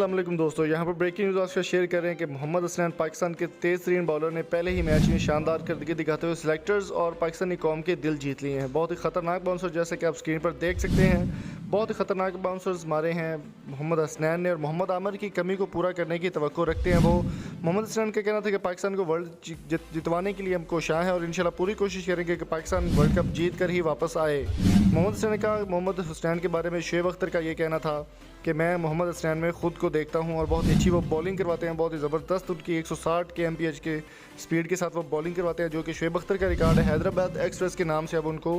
अस्सलाम वालेकुम दोस्तों, यहाँ पर ब्रेकिंग न्यूज़ आपसे शेयर कर रहे हैं कि मोहम्मद हसनैन पाकिस्तान के तेज़ तरीन बॉलर ने पहले ही मैच में शानदार करदगी दिखाते हुए सिलेक्टर्स और पाकिस्तानी कौम के दिल जीत लिए हैं। बहुत ही ख़तरनाक बाउंसर जैसे कि आप स्क्रीन पर देख सकते हैं, बहुत ही ख़तरनाक बाउंसर्स मारे हैं मोहम्मद हसनैन ने और मोहम्मद आमिर की कमी को पूरा करने की तवक्को रखते हैं वो। मोहम्मद हसनैन का कहना था कि पाकिस्तान को वर्ल्ड जितवाने के लिए हम कोशां हैं और इंशाल्लाह पूरी कोशिश करेंगे कि पाकिस्तान वर्ल्ड कप जीत कर ही वापस आए। मोहम्मद हसनैन के बारे में शुएब अख्तर का ये कहना था कि मैं मोहम्मद हसनैन में ख़ुद को देखता हूं और बहुत ही अच्छी वो बॉलिंग करवाते हैं, बहुत ही ज़बरदस्त उनकी 160 के MPH के स्पीड के साथ वो बॉलिंग करवाते हैं, जो कि शुएब अख्तर का रिकॉर्ड है। हैदराबाद एक्सप्रेस के नाम से अब उनको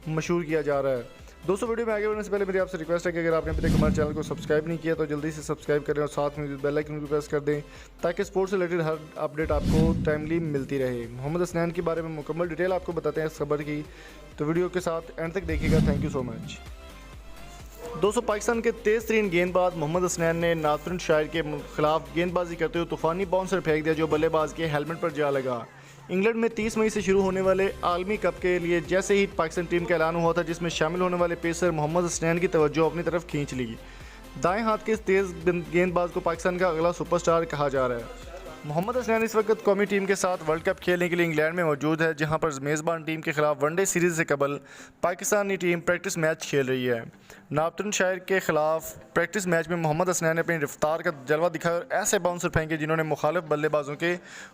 मशहूर किया जा रहा है। दोस्तों, वीडियो में आगे बढ़ने से पहले मेरी आपसे रिक्वेस्ट है कि अगर आपने अभी तक हमारे चैनल को सब्सक्राइब नहीं किया तो जल्दी से सब्सक्राइब करें और साथ में बेल आइकन को प्रेस कर दें ताकि स्पोर्ट्स से रिलेटेड हर अपडेट आपको टाइमली मिलती रहे। मोहम्मद हसनैन के बारे में मुकम्मल डिटेल आपको बताते हैं इस खबर की, तो वीडियो के साथ एंड तक देखिएगा। Thank you so much. दोस्तों, पाकिस्तान के तेज़ तरीन गेंदबाज मोहम्मद हसनैन ने नाथुन शायर के खिलाफ गेंदबाजी करते हुए तूफ़ानी बाउंसर फेंक दिया जो बल्लेबाज के हेलमेट पर जा लगा। इंग्लैंड में 30 मई से शुरू होने वाले आलमी कप के लिए जैसे ही पाकिस्तान टीम का ऐलान हुआ था, जिसमें शामिल होने वाले पेसर मोहम्मद हसनैन की तवज्जो अपनी तरफ खींच ली। दाएं हाथ के इस तेज़ गेंदबाज को पाकिस्तान का अगला सुपरस्टार कहा जा रहा है। मोहम्मद हसनैन इस वक्त कौमी टीम के साथ वर्ल्ड कप खेलने के लिए इंग्लैंड में मौजूद है, जहां पर मेज़बान टीम के खिलाफ वनडे सीरीज़ से कबल पाकिस्तानी टीम प्रैक्टिस मैच खेल रही है। नाथुन शायर के खिलाफ प्रैक्टिस मैच में मोहम्मद हसनैन ने अपनी रफ्तार का जलवा दिखाया और ऐसे बाउंसर फेंके जिन्होंने मुखालिफ बल्लेबाजों के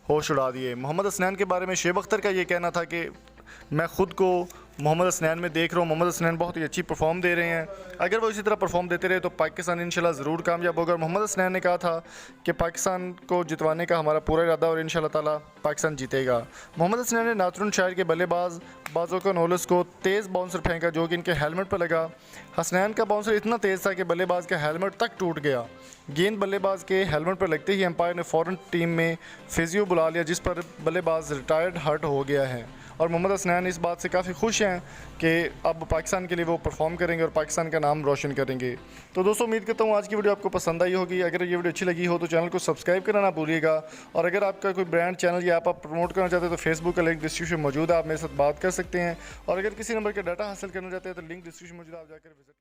होश उड़ा दिए। मोहम्मद हसनैन के बारे में शुएब अख्तर का ये कहना था कि मैं ख़ुद को मोहम्मद हसनैन में देख रहा हूँ, मोहम्मद हसनैन बहुत ही अच्छी परफॉर्म दे रहे हैं, अगर वो इसी तरह परफॉर्म देते रहे तो पाकिस्तान इंशाल्लाह ज़रूर कामयाब होगा। मोहम्मद हसनैन ने कहा था कि पाकिस्तान को जितवाने का हमारा पूरा इरादा और इंशाल्लाह ताला पाकिस्तान जीतेगा। मोहम्मद हसनैन ने नाथुन शायर के बल्लेबाज बाज़ोका नोलिस को तेज़ बाउंसर फेंका जो कि इनके हेलमेट पर लगा। हसनैन का बाउंसर इतना तेज़ था कि बल्लेबाज का हेलमेट तक टूट गया। गेंद बल्लेबाज के हेलमेट पर लगते ही एम्पायर ने फ़ौरन टीम में फिजियो बुला लिया, जिस पर बल्लेबाज रिटायर्ड हर्ट हो गया है और मोहम्मद हसनैन इस बात से काफ़ी खुश हैं कि अब पाकिस्तान के लिए वो परफॉर्म करेंगे और पाकिस्तान का नाम रोशन करेंगे। तो दोस्तों, उम्मीद करता हूँ आज की वीडियो आपको पसंद आई होगी। अगर ये वीडियो अच्छी लगी हो तो चैनल को सब्सक्राइब करना ना भूलिएगा और अगर आपका कोई ब्रांड चैनल या आप प्रमोट करना चाहते हैं तो फेसबुक का लिंक डिस्क्रिप्शन मौजूद है, आप मेरे साथ बात कर सकते हैं और अगर किसी नंबर का डाटा हासिल करना चाहते हैं तो लिंक डिस्क्रिप्शन मौजूद है, आप जाकर विजिट